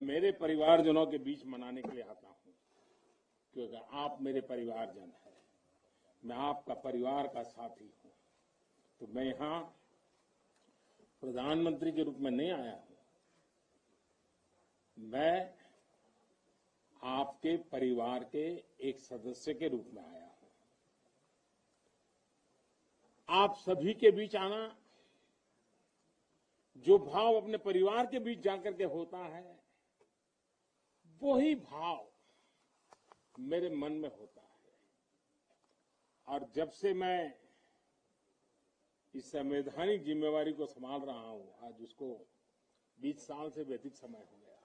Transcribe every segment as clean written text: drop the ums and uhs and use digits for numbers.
मेरे परिवारजनों के बीच मनाने के लिए आता हूं, क्योंकि आप मेरे परिवारजन हैं, मैं आपका परिवार का साथी हूं। तो मैं यहां प्रधानमंत्री के रूप में नहीं आया हूं, मैं आपके परिवार के एक सदस्य के रूप में आया हूं। आप सभी के बीच आना, जो भाव अपने परिवार के बीच जाकर के होता है, वही भाव मेरे मन में होता है। और जब से मैं इस संवैधानिक जिम्मेवारी को संभाल रहा हूं, आज उसको 20 साल से भी अधिक समय हो गया।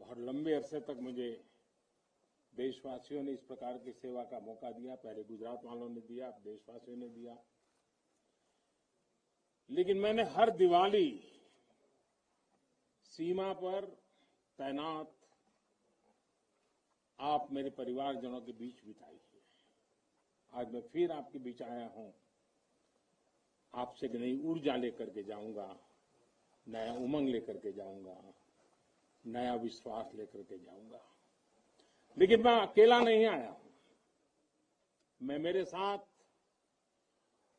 बहुत लंबे अरसे तक मुझे देशवासियों ने इस प्रकार की सेवा का मौका दिया। पहले गुजरात वालों ने दिया, अब देशवासियों ने दिया। लेकिन मैंने हर दिवाली सीमा पर तैनात आप मेरे परिवारजनों के बीच बिताई है। आज मैं फिर आपके बीच आया हूं, आपसे नई ऊर्जा लेकर के जाऊंगा, नया उमंग लेकर के जाऊंगा, नया विश्वास लेकर के जाऊंगा। लेकिन मैं अकेला नहीं आया हूं, मैं मेरे साथ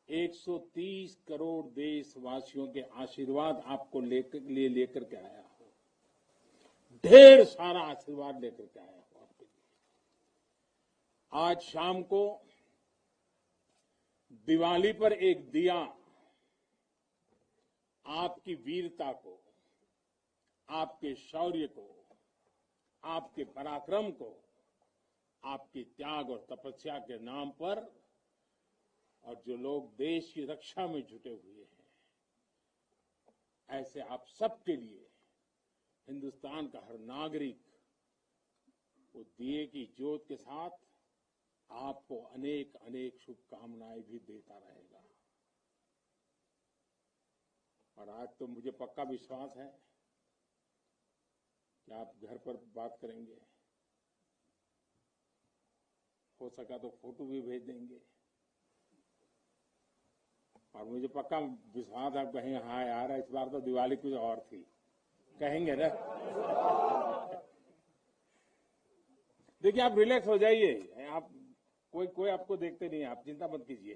130 करोड़ देशवासियों के आशीर्वाद आपको लेकर के आया हूं। ढेर सारा आशीर्वाद लेकर के आया हूं आपके लिए। आज शाम को दिवाली पर एक दिया आपकी वीरता को, आपके शौर्य को, आपके पराक्रम को, आपके त्याग और तपस्या के नाम पर, और जो लोग देश की रक्षा में जुटे हुए हैं, ऐसे आप सबके लिए हिंदुस्तान का हर नागरिक वो दिए की ज्योत के साथ आपको अनेक अनेक शुभकामनाएं भी देता रहेगा। और आज तो मुझे पक्का विश्वास है कि आप घर पर बात करेंगे, हो सका तो फोटो भी भेज देंगे। और मुझे पक्का विश्वास आप कहेंगे, हाँ यार इस बार तो दिवाली कुछ और थी, कहेंगे ना। देखिए आप रिलैक्स हो जाइए, आप कोई आपको देखते नहीं, आप चिंता मत कीजिए।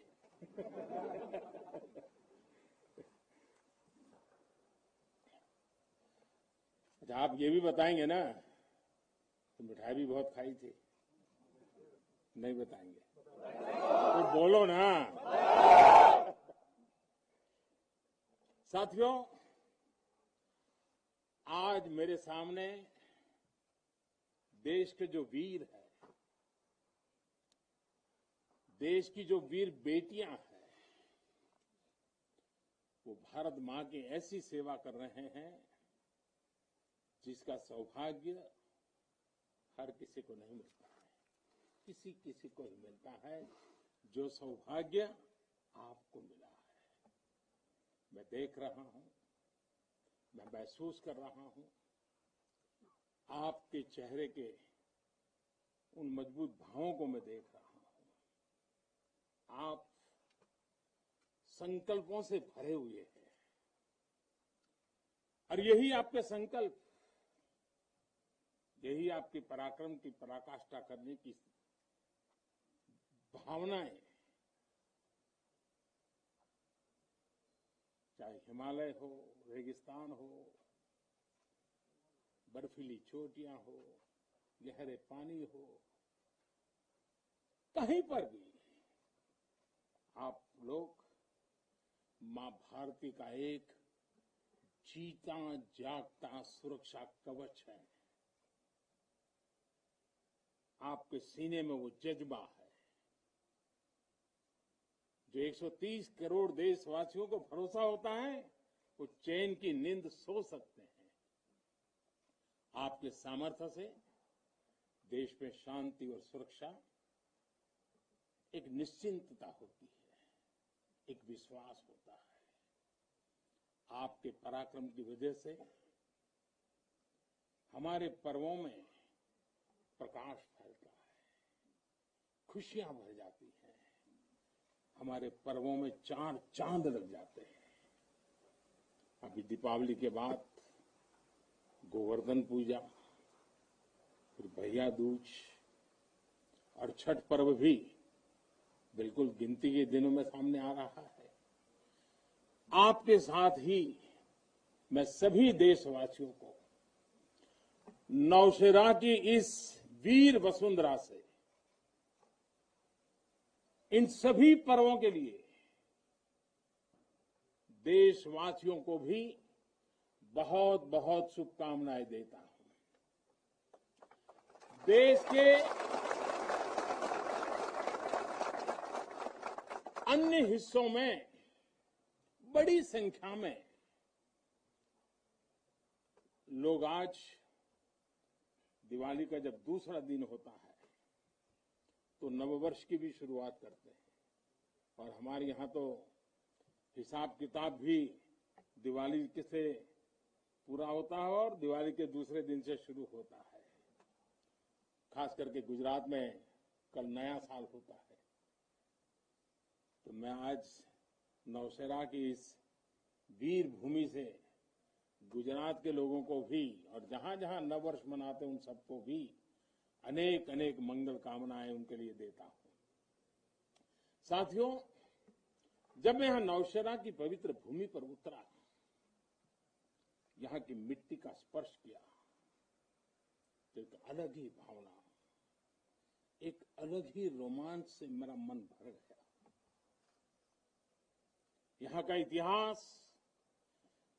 अच्छा, आप ये भी बताएंगे ना तो मिठाई भी बहुत खाई थी? नहीं बताएंगे तो बोलो ना। साथियों, आज मेरे सामने देश के जो वीर हैं, देश की जो वीर बेटियां हैं, वो भारत मां की ऐसी सेवा कर रहे हैं जिसका सौभाग्य हर किसी को नहीं मिलता है। किसी किसी को ही मिलता है जो सौभाग्य आपको मिला है। मैं देख रहा हूं, मैं महसूस कर रहा हूं, आपके चेहरे के उन मजबूत भावों को मैं देख रहा हूं। आप संकल्पों से भरे हुए हैं, और यही आपके संकल्प, यही आपके पराक्रम की पराकाष्ठा करने की भावनाएं, चाहे हिमालय हो, रेगिस्तान हो, बर्फीली चोटियां हो, गहरे पानी हो, कहीं पर भी आप लोग मां भारती का एक जीता जागता सुरक्षा कवच है। आपके सीने में वो जज्बा है जो 130 करोड़ देशवासियों को भरोसा होता है, वो चैन की नींद सो सकते हैं। आपके सामर्थ्य से देश में शांति और सुरक्षा, एक निश्चिंतता होती है, एक विश्वास होता है। आपके पराक्रम की वजह से हमारे पर्वों में प्रकाश फैलता है, खुशियां भर जाती हैं, हमारे पर्वों में चार चांद लग जाते हैं। अभी दीपावली के बाद गोवर्धन पूजा, फिर भैया दूज और छठ पर्व भी बिल्कुल गिनती के दिनों में सामने आ रहा है। आपके साथ ही मैं सभी देशवासियों को नौशेरा की इस वीर वसुंधरा से इन सभी पर्वों के लिए देशवासियों को भी बहुत बहुत शुभकामनाएं देता हूं। देश के अन्य हिस्सों में बड़ी संख्या में लोग आज दिवाली का जब दूसरा दिन होता है तो नववर्ष की भी शुरुआत करते हैं और हमारे यहां तो हिसाब किताब भी दिवाली से पूरा होता है और दिवाली के दूसरे दिन से शुरू होता है। खास करके गुजरात में कल नया साल होता है। तो मैं आज नौशेरा की इस वीर भूमि से गुजरात के लोगों को भी और जहां जहां नववर्ष मनाते हैं उन सबको भी अनेक अनेक मंगल कामनाएं उनके लिए देता हूं। साथियों, जब मैं यहां नौशेरा की पवित्र भूमि पर उतरा, यहां की मिट्टी का स्पर्श किया तो एक अलग ही भावना, एक अलग ही रोमांच से मेरा मन भर गया। यहां का इतिहास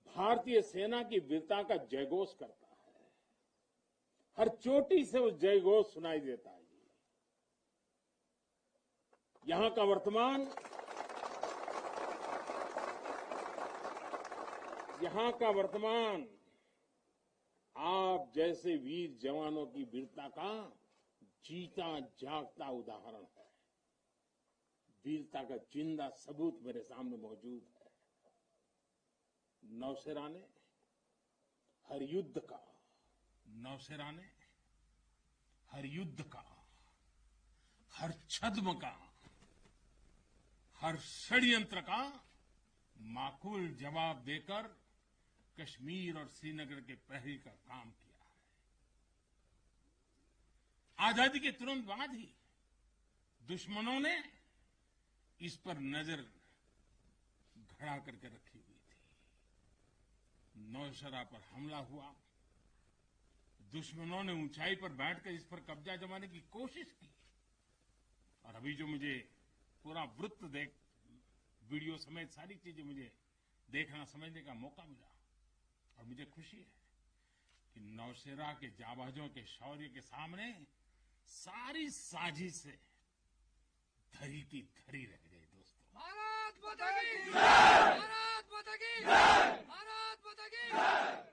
भारतीय सेना की वीरता का जयघोष करता है। हर चोटी से वो जयघोष सुनाई देता है। यहां का वर्तमान आप जैसे वीर जवानों की वीरता का जीता जागता उदाहरण है। वीरता का जिंदा सबूत मेरे सामने मौजूद है। नौशेरा ने हर युद्ध का, हर छद्म का, हर षड्यंत्र का माकूल जवाब देकर कश्मीर और श्रीनगर के प्रहरी का काम किया है। आजादी के तुरंत बाद ही दुश्मनों ने इस पर नजर खड़ा करके रखी हुई थी। नौशेरा पर हमला हुआ, दुश्मनों ने ऊंचाई पर बैठकर इस पर कब्जा जमाने की कोशिश की और अभी जो मुझे पूरा वृत्त वीडियो समेत सारी चीजें मुझे देखना समझने का मौका मिला और मुझे खुशी है कि नौशेरा के जाबाजों के शौर्य के सामने सारी साजिशें धरी की धरी रह गई। दोस्तों, भारत माता की जय! भारत माता की जय! भारत माता की जय!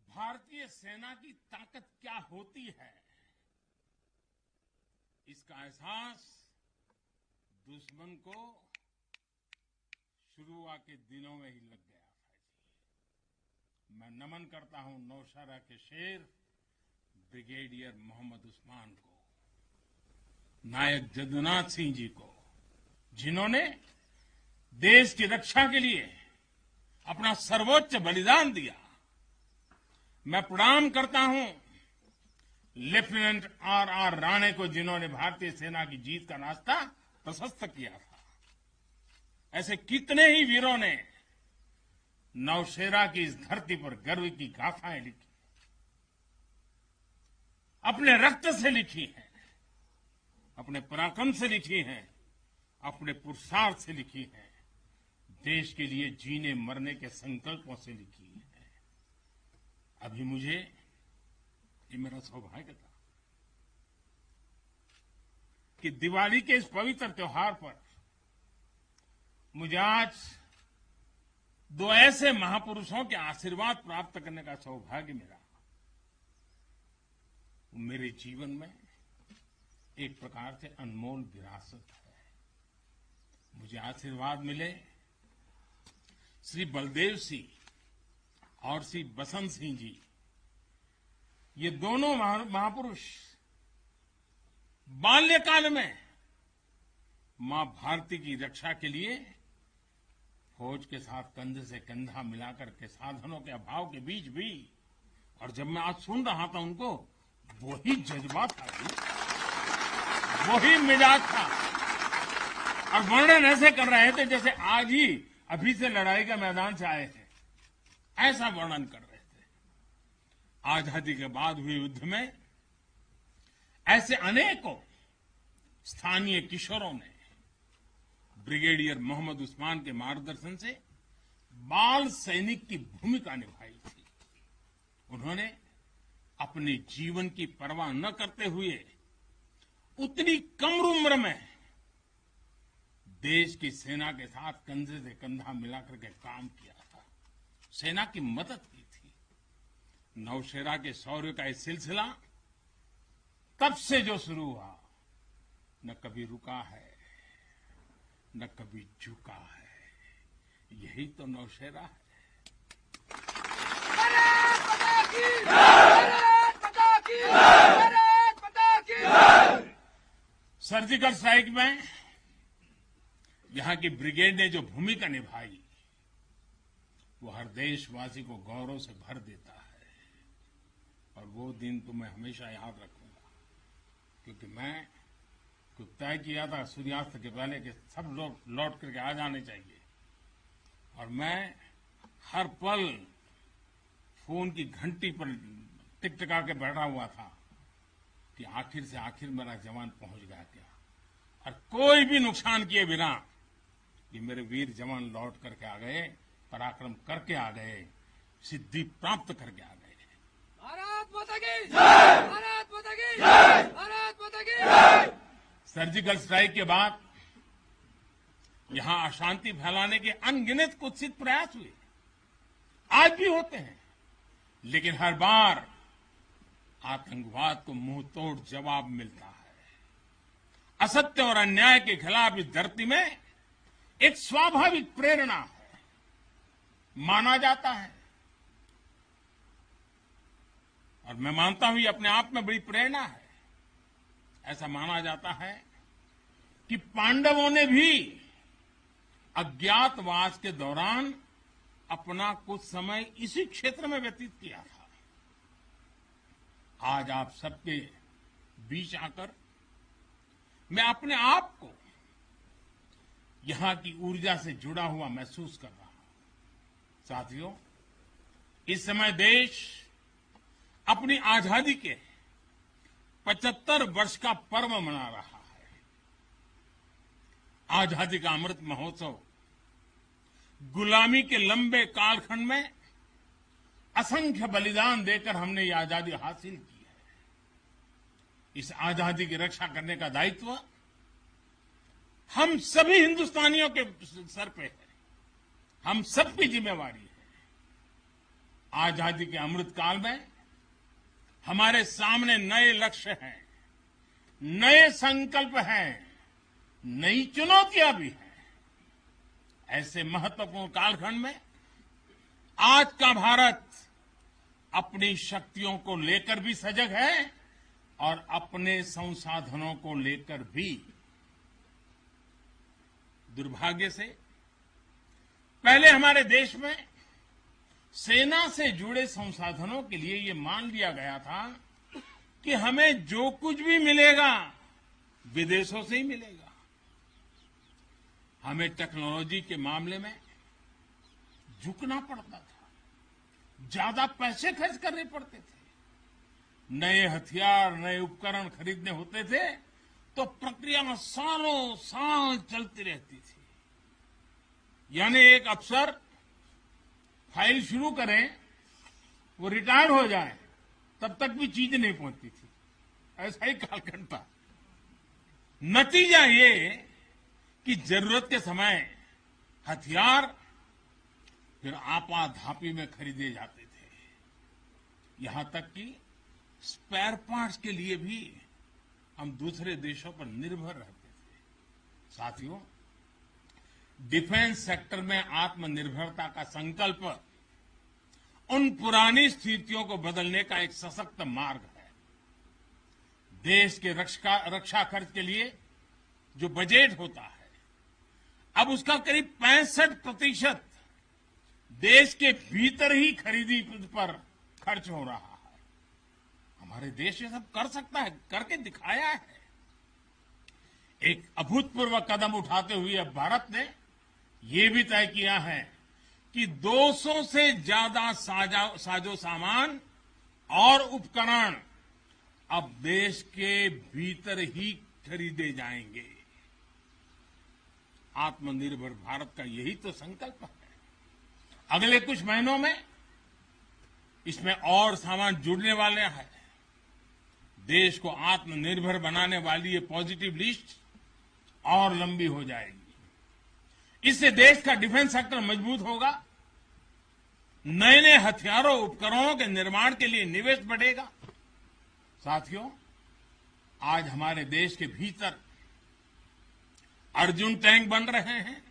भारतीय सेना की ताकत क्या होती है, इसका एहसास दुश्मन को शुरुआत के दिनों में ही लग गया था जी। मैं नमन करता हूं नौशेरा के शेर ब्रिगेडियर मोहम्मद उस्मान को, नायक जदुनाथ सिंह जी को, जिन्होंने देश की रक्षा के लिए अपना सर्वोच्च बलिदान दिया। मैं प्रणाम करता हूं लेफ्टिनेंट आर राणे को, जिन्होंने भारतीय सेना की जीत का रास्ता प्रशस्त किया था। ऐसे कितने ही वीरों ने नौशेरा की इस धरती पर गर्व की गाथाएं लिखी, अपने रक्त से लिखी हैं, अपने पराक्रम से लिखी हैं, अपने पुरुषार्थ से लिखी हैं, देश के लिए जीने मरने के संकल्पों से लिखी है। अभी मुझे, ये मेरा सौभाग्य था कि दिवाली के इस पवित्र त्योहार पर मुझे आज दो ऐसे महापुरुषों के आशीर्वाद प्राप्त करने का सौभाग्य मिला। मेरे जीवन में एक प्रकार से अनमोल विरासत है। मुझे आशीर्वाद मिले श्री बलदेव सिंह और श्री बसंत सिंह जी। ये दोनों महापुरुष बाल्यकाल में मां भारती की रक्षा के लिए फौज के साथ कंधे से कंधा मिलाकर के साधनों के अभाव के बीच भी और जब मैं आज सुन रहा था उनको, वही जज्बा था, वही मिजाज था, और वर्णन ऐसे कर रहे थे जैसे आज ही अभी से लड़ाई के मैदान से आए थे, ऐसा वर्णन कर रहे थे। आजादी के बाद हुए युद्ध में ऐसे अनेकों स्थानीय किशोरों ने ब्रिगेडियर मोहम्मद उस्मान के मार्गदर्शन से बाल सैनिक की भूमिका निभाई थी। उन्होंने अपने जीवन की परवाह न करते हुए उतनी कम उम्र में देश की सेना के साथ कंधे से कंधा मिलाकर के काम किया था, सेना की मदद की थी। नौशेरा के शौर्य का ये सिलसिला तब से जो शुरू हुआ, न कभी रुका है, न कभी झुका है। यही तो नौशेरा है। सर्जिकल स्ट्राइक में यहां की ब्रिगेड ने जो भूमिका निभाई, वो हर देशवासी को गौरव से भर देता है। और वो दिन तो मैं हमेशा याद रखूंगा, क्योंकि मैं तय किया था सूर्यास्त के पहले कि सब लोग लौट करके आ जाने चाहिए, और मैं हर पल फोन की घंटी पर टिकटिका के बैठा हुआ था कि आखिर से आखिर मेरा जवान पहुंच गया क्या, और कोई भी नुकसान किए बिना ये मेरे वीर जवान लौट करके आ गए, पराक्रम करके आ गए, सिद्धि प्राप्त करके आ गए। भारत माता की जय! भारत माता की जय! भारत माता की जय! सर्जिकल स्ट्राइक के बाद यहां अशांति फैलाने के अनगिनत कुत्सित प्रयास हुए, आज भी होते हैं, लेकिन हर बार आतंकवाद को मुंह तोड़ जवाब मिलता है। असत्य और अन्याय के खिलाफ इस धरती में एक स्वाभाविक प्रेरणा है, माना जाता है, और मैं मानता हूं ये अपने आप में बड़ी प्रेरणा है। ऐसा माना जाता है कि पांडवों ने भी अज्ञातवास के दौरान अपना कुछ समय इसी क्षेत्र में व्यतीत किया था। आज आप सबके बीच आकर मैं अपने आप को यहां की ऊर्जा से जुड़ा हुआ महसूस कर रहा हूं। साथियों, इस समय देश अपनी आजादी के 75 वर्ष का पर्व मना रहा है। आजादी का अमृत महोत्सव गुलामी के लंबे कालखंड में असंख्य बलिदान देकर हमने ये आजादी हासिल की है। इस आजादी की रक्षा करने का दायित्व हम सभी हिंदुस्तानियों के सर पे है, हम सबकी जिम्मेवारी है। आजादी के अमृत काल में हमारे सामने नए लक्ष्य हैं, नए संकल्प हैं, नई चुनौतियां भी हैं। ऐसे महत्वपूर्ण कालखंड में आज का भारत अपनी शक्तियों को लेकर भी सजग है और अपने संसाधनों को लेकर भी। दुर्भाग्य से पहले हमारे देश में सेना से जुड़े संसाधनों के लिए ये मान लिया गया था कि हमें जो कुछ भी मिलेगा विदेशों से ही मिलेगा। हमें टेक्नोलॉजी के मामले में झुकना पड़ता था, ज्यादा पैसे खर्च करने पड़ते थे, नए हथियार नए उपकरण खरीदने होते थे तो प्रक्रिया सालों साल चलती रहती थी। यानी एक अफसर फाइल शुरू करें, वो रिटायर्ड हो जाए, तब तक भी चीज नहीं पहुंचती थी। ऐसा ही कालखंड था। नतीजा ये कि जरूरत के समय हथियार फिर आपाधापी में खरीदे जाते थे। यहां तक कि स्पेयर पार्ट्स के लिए भी हम दूसरे देशों पर निर्भर रहते थे। साथियों, डिफेंस सेक्टर में आत्मनिर्भरता का संकल्प उन पुरानी स्थितियों को बदलने का एक सशक्त मार्ग है। देश के रक्षा खर्च के लिए जो बजट होता है, अब उसका करीब 65% देश के भीतर ही खरीदी पर खर्च हो रहा है। हमारे देश ये सब कर सकता है, करके दिखाया है। एक अभूतपूर्व कदम उठाते हुए अब भारत ने ये भी तय किया है कि 200 से ज्यादा साजो सामान और उपकरण अब देश के भीतर ही खरीदे जाएंगे। आत्मनिर्भर भारत का यही तो संकल्प है। अगले कुछ महीनों में इसमें और सामान जुड़ने वाले हैं। देश को आत्मनिर्भर बनाने वाली ये पॉजिटिव लिस्ट और लंबी हो जाएगी। इससे देश का डिफेंस सेक्टर मजबूत होगा, नए नए हथियारों उपकरणों के निर्माण के लिए निवेश बढ़ेगा। साथियों, आज हमारे देश के भीतर अर्जुन टैंक बन रहे हैं,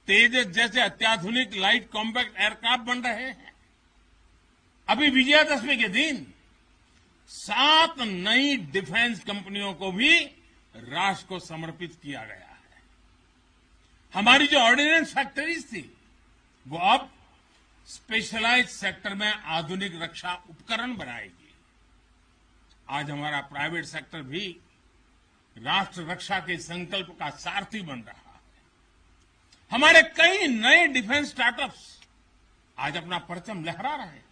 तेजस जैसे अत्याधुनिक लाइट कॉम्पैक्ट एयरक्राफ्ट बन रहे हैं। अभी विजयादशमी के दिन 7 नई डिफेंस कंपनियों को भी राष्ट्र को समर्पित किया गया है। हमारी जो ऑर्डिनेंस फैक्ट्रीज थी वो अब स्पेशलाइज्ड सेक्टर में आधुनिक रक्षा उपकरण बनाएगी। आज हमारा प्राइवेट सेक्टर भी राष्ट्र रक्षा के संकल्प का सारथी बन रहा है। हमारे कई नए डिफेंस स्टार्टअप्स आज अपना परचम लहरा रहे हैं।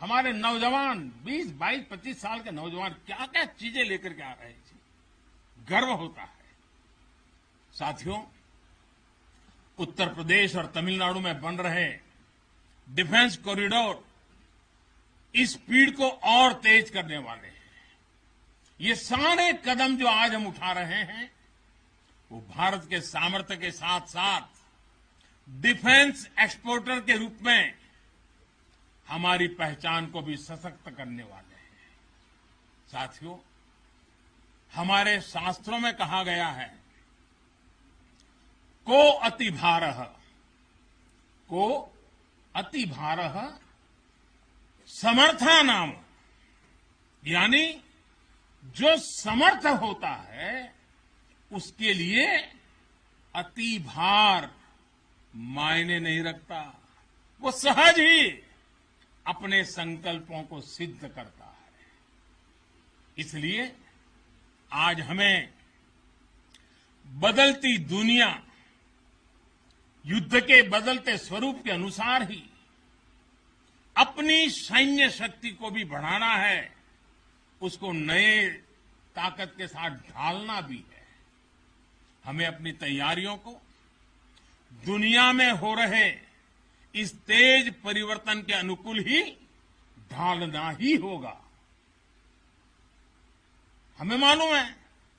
हमारे नौजवान 20, 22, 25 साल के नौजवान क्या क्या चीजें लेकर के आ रहे हैं, गर्व होता है। साथियों, उत्तर प्रदेश और तमिलनाडु में बन रहे डिफेंस कॉरिडोर इस स्पीड को और तेज करने वाले हैं। ये सारे कदम जो आज हम उठा रहे हैं वो भारत के सामर्थ्य के साथ साथ डिफेंस एक्सपोर्टर के रूप में हमारी पहचान को भी सशक्त करने वाले हैं। साथियों, हमारे शास्त्रों में कहा गया है, को अति भारः समर्था नाम, यानी जो समर्थ होता है उसके लिए अति भार मायने नहीं रखता। वो सहज ही अपने संकल्पों को सिद्ध करता है। इसलिए आज हमें बदलती दुनिया, युद्ध के बदलते स्वरूप के अनुसार ही अपनी सैन्य शक्ति को भी बढ़ाना है, उसको नए ताकत के साथ ढालना भी है। हमें अपनी तैयारियों को दुनिया में हो रहे इस तेज परिवर्तन के अनुकूल ही ढालना ही होगा। हमें मालूम है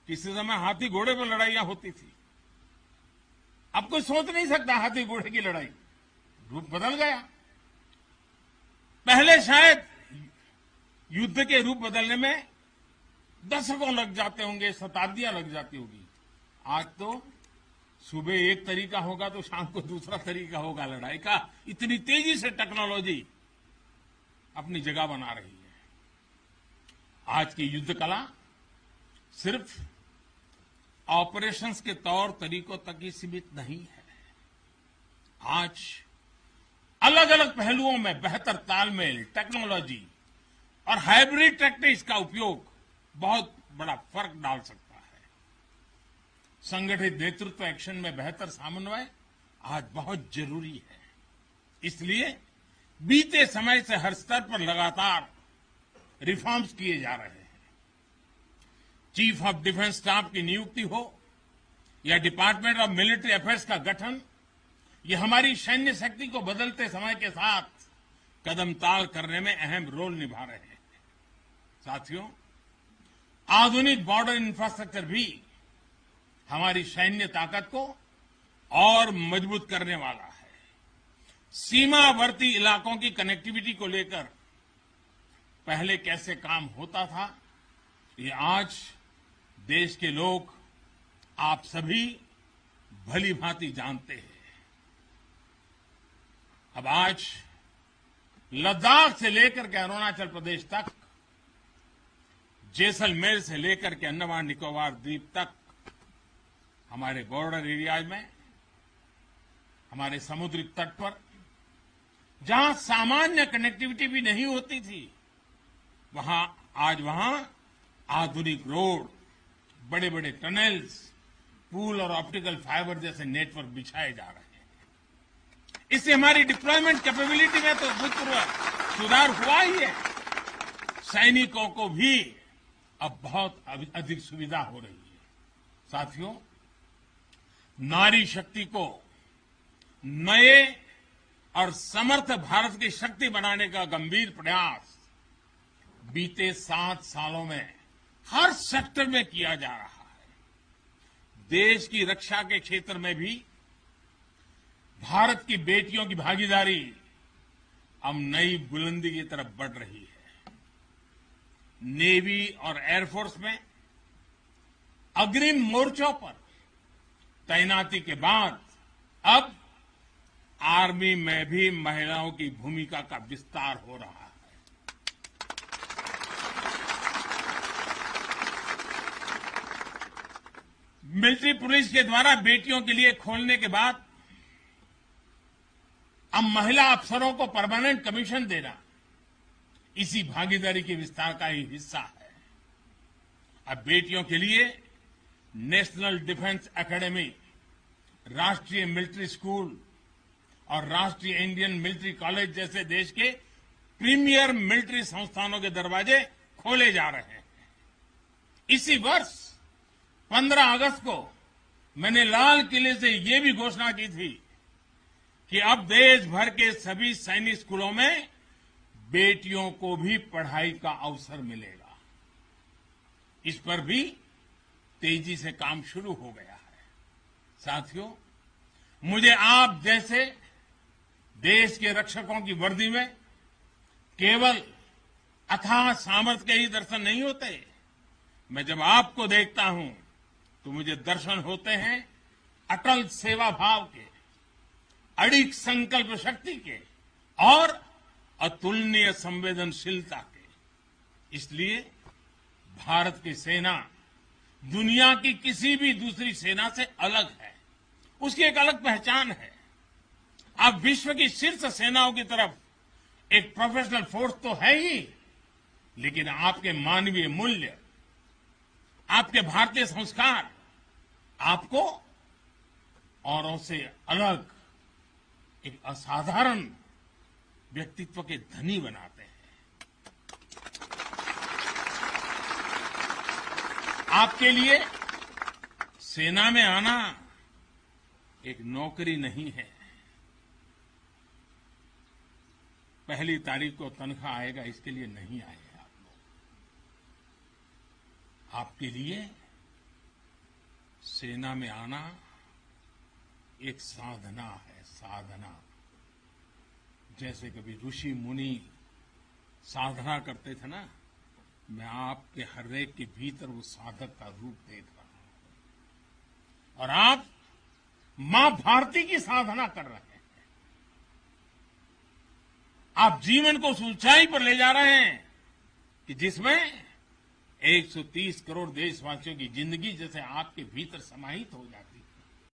किसी समय हाथी घोड़े पर लड़ाइयां होती थी। अब कोई सोच नहीं सकता हाथी घोड़े की लड़ाई, रूप बदल गया। पहले शायद युद्ध के रूप बदलने में दशकों लग जाते होंगे, शताब्दियां लग जाती होगी। आज तो सुबह एक तरीका होगा तो शाम को दूसरा तरीका होगा लड़ाई का। इतनी तेजी से टेक्नोलॉजी अपनी जगह बना रही है। आज की युद्ध कला सिर्फ ऑपरेशंस के तौर तरीकों तक ही सीमित नहीं है। आज अलग अलग पहलुओं में बेहतर तालमेल, टेक्नोलॉजी और हाइब्रिड टैक्टिक्स का उपयोग बहुत बड़ा फर्क डाल सकता है। संगठित नेतृत्व एक्शन में बेहतर समन्वय आज बहुत जरूरी है। इसलिए बीते समय से हर स्तर पर लगातार रिफॉर्म्स किए जा रहे हैं। चीफ ऑफ डिफेंस स्टाफ की नियुक्ति हो या डिपार्टमेंट ऑफ मिलिट्री अफेयर्स का गठन, ये हमारी सैन्य शक्ति को बदलते समय के साथ कदम ताल करने में अहम रोल निभा रहे हैं। साथियों, आधुनिक बॉर्डर इंफ्रास्ट्रक्चर भी हमारी सैन्य ताकत को और मजबूत करने वाला है। सीमावर्ती इलाकों की कनेक्टिविटी को लेकर पहले कैसे काम होता था, ये आज देश के लोग, आप सभी भली भांति जानते हैं। अब आज लद्दाख से लेकर के अरुणाचल प्रदेश तक, जैसलमेर से लेकर के अंडमान निकोबार द्वीप तक, हमारे बॉर्डर एरियाज में, हमारे समुद्री तट पर जहां सामान्य कनेक्टिविटी भी नहीं होती थी, आज वहां आधुनिक रोड, बड़े बड़े टनल्स, पूल और ऑप्टिकल फाइबर जैसे नेटवर्क बिछाए जा रहे हैं। इससे हमारी डिप्लॉयमेंट कैपेबिलिटी में तो भूतपूर्व सुधार हुआ ही है। सैनिकों को भी अब बहुत अधिक सुविधा हो रही है। साथियों, नारी शक्ति को नए और समर्थ भारत की शक्ति बनाने का गंभीर प्रयास बीते 7 सालों में हर सेक्टर में किया जा रहा है। देश की रक्षा के क्षेत्र में भी भारत की बेटियों की भागीदारी अब नई बुलंदी की तरफ बढ़ रही है। नेवी और एयरफोर्स में अग्रिम मोर्चों पर तैनाती के बाद अब आर्मी में भी महिलाओं की भूमिका का विस्तार हो रहा है। मिलिट्री पुलिस के द्वारा बेटियों के लिए खोलने के बाद अब महिला अफसरों को परमानेंट कमीशन देना इसी भागीदारी के विस्तार का ही हिस्सा है। अब बेटियों के लिए नेशनल डिफेंस एकेडमी, राष्ट्रीय मिलिट्री स्कूल और राष्ट्रीय इंडियन मिलिट्री कॉलेज जैसे देश के प्रीमियर मिलिट्री संस्थानों के दरवाजे खोले जा रहे हैं। इसी वर्ष 15 अगस्त को मैंने लाल किले से ये भी घोषणा की थी कि अब देश भर के सभी सैनिक स्कूलों में बेटियों को भी पढ़ाई का अवसर मिलेगा। इस पर भी तेजी से काम शुरू हो गया है। साथियों, मुझे आप जैसे देश के रक्षकों की वर्दी में केवल अथाह सामर्थ्य के ही दर्शन नहीं होते। मैं जब आपको देखता हूं तो मुझे दर्शन होते हैं अटल सेवा भाव के, अडिग संकल्प शक्ति के और अतुलनीय संवेदनशीलता के। इसलिए भारत की सेना दुनिया की किसी भी दूसरी सेना से अलग है। उसकी एक अलग पहचान है। अब विश्व की शीर्ष सेनाओं की तरफ एक प्रोफेशनल फोर्स तो है ही, लेकिन आपके मानवीय मूल्य, आपके भारतीय संस्कार आपको औरों से अलग एक असाधारण व्यक्तित्व के धनी बनाते हैं। आपके लिए सेना में आना एक नौकरी नहीं है। पहली तारीख को तनख्वाह आएगा इसके लिए नहीं आए आप लोग। आपके लिए सेना में आना एक साधना है, साधना। जैसे कभी ऋषि मुनि साधना करते थे ना, मैं आपके हर एक के भीतर वो साधक का रूप देख रहा हूं। और आप मां भारती की साधना कर रहे हैं। आप जीवन को उस ऊंचाई पर ले जा रहे हैं कि जिसमें 130 करोड़ देशवासियों की जिंदगी जैसे आपके भीतर समाहित हो जाती है।